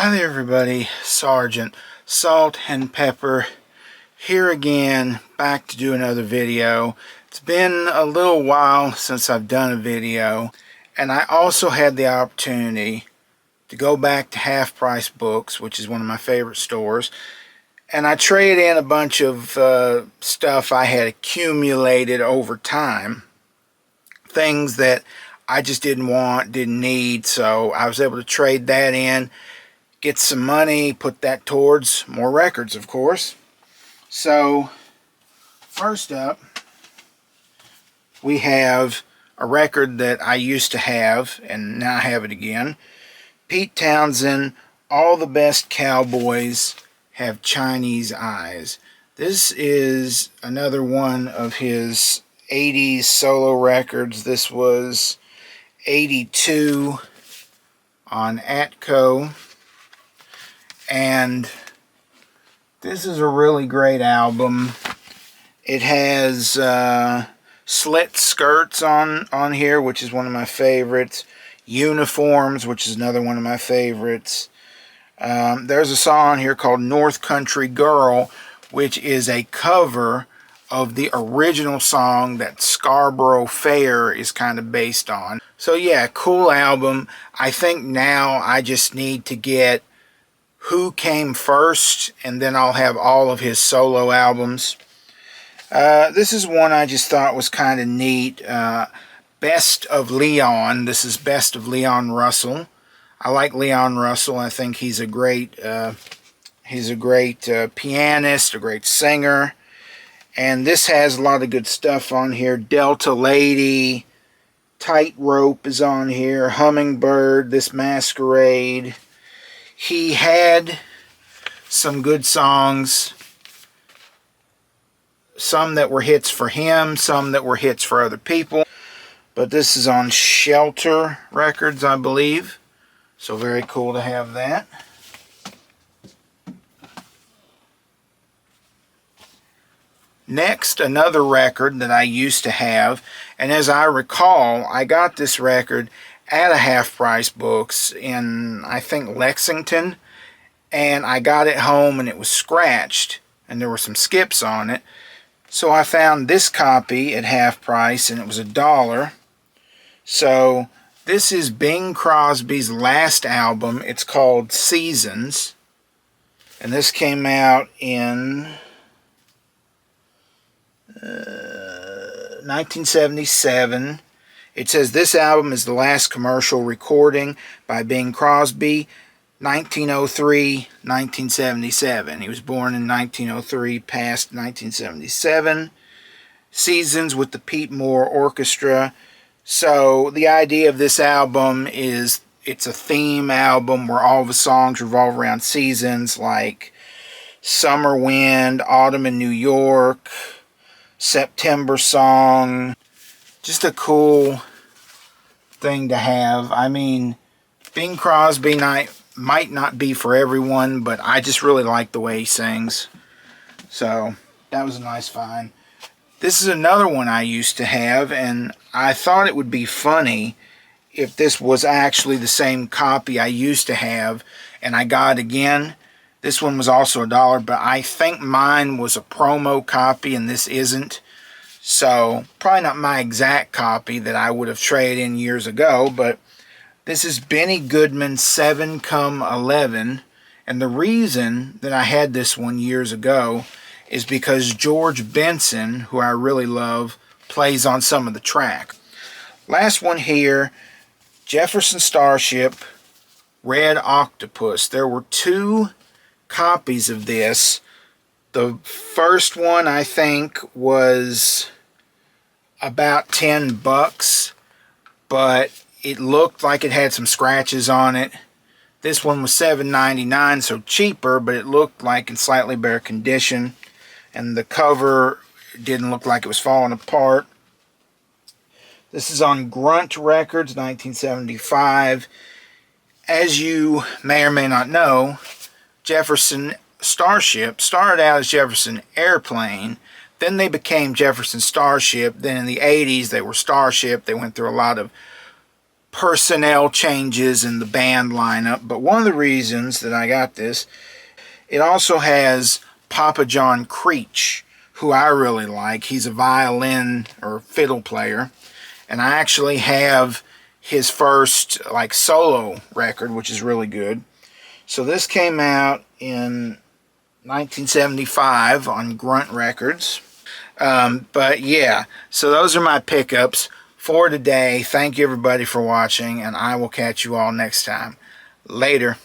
Hi there everybody, Sergeant Salt and Pepper here again, back to do another video. It's been a little while since I've done a video, and I also had the opportunity to go back to Half Price Books, which is one of my favorite stores, and I traded in a bunch of stuff I had accumulated over time, things that I just didn't want, didn't need, so I was able to trade that in, get some money, put that towards more records, of course. So first up, we have a record that I used to have, and now I have it again. Pete Townshend, All the Best Cowboys Have Chinese Eyes. This is another one of his 80s solo records. This was 82 on Atco, and this is a really great album. It has Slit Skirts on here, which is one of my favorites. Uniforms, which is another one of my favorites. There's a song here called North Country Girl, which is a cover of the original song that Scarborough Fair is kind of based on. So yeah, cool album. I think now I just need to get Who Came First, and then I'll have all of his solo albums. This is one I just thought was kind of neat. Best of Leon. This is Best of Leon Russell. I like Leon Russell. I think he's a great pianist, a great singer. And this has a lot of good stuff on here. Delta Lady, Tightrope is on here, Hummingbird, This Masquerade. He had some good songs, some that were hits for him, some that were hits for other people. But this is on Shelter Records, I believe. So very cool to have that. Next, another record that I used to have, and as I recall, I got this record at a Half Price Books in, I think, Lexington, and I got it home and it was scratched, and there were some skips on it. So I found this copy at Half Price, and it was $1. So this is Bing Crosby's last album. It's called Seasons, and this came out in 1977. It says this album is the last commercial recording by Bing Crosby, 1903-1977. He was born in 1903, passed 1977. Seasons with the Pete Moore Orchestra. So the idea of this album is it's a theme album where all the songs revolve around seasons, like Summer Wind, Autumn in New York, September Song. Just a cool thing to have. I mean, Bing Crosby might not be for everyone, but I just really like the way he sings. So that was a nice find. This is another one I used to have, and I thought it would be funny if this was actually the same copy I used to have, and I got it again. This one was also $1, but I think mine was a promo copy and this isn't. So probably not my exact copy that I would have traded in years ago, but this is Benny Goodman 7 Come 11. And the reason that I had this one years ago is because George Benson, who I really love, plays on some of the track. Last one here, Jefferson Starship, Red Octopus. There were 2 copies of this. The first one, I think, was about $10, but it looked like it had some scratches on it. This one was $7.99, so cheaper, but it looked like in slightly better condition, and the cover didn't look like it was falling apart. This is on Grunt Records, 1975. As you may or may not know, Jefferson Starship started out as Jefferson Airplane, then they became Jefferson Starship, then in the 80s they were Starship. They went through a lot of personnel changes in the band lineup. But one of the reasons that I got this, it also has Papa John Creach, who I really like. He's a violin or fiddle player, and I actually have his first like solo record, which is really good. So this came out in 1975 on Grunt Records. But yeah, so those are my pickups for today. Thank you everybody for watching, and I will catch you all next time. Later.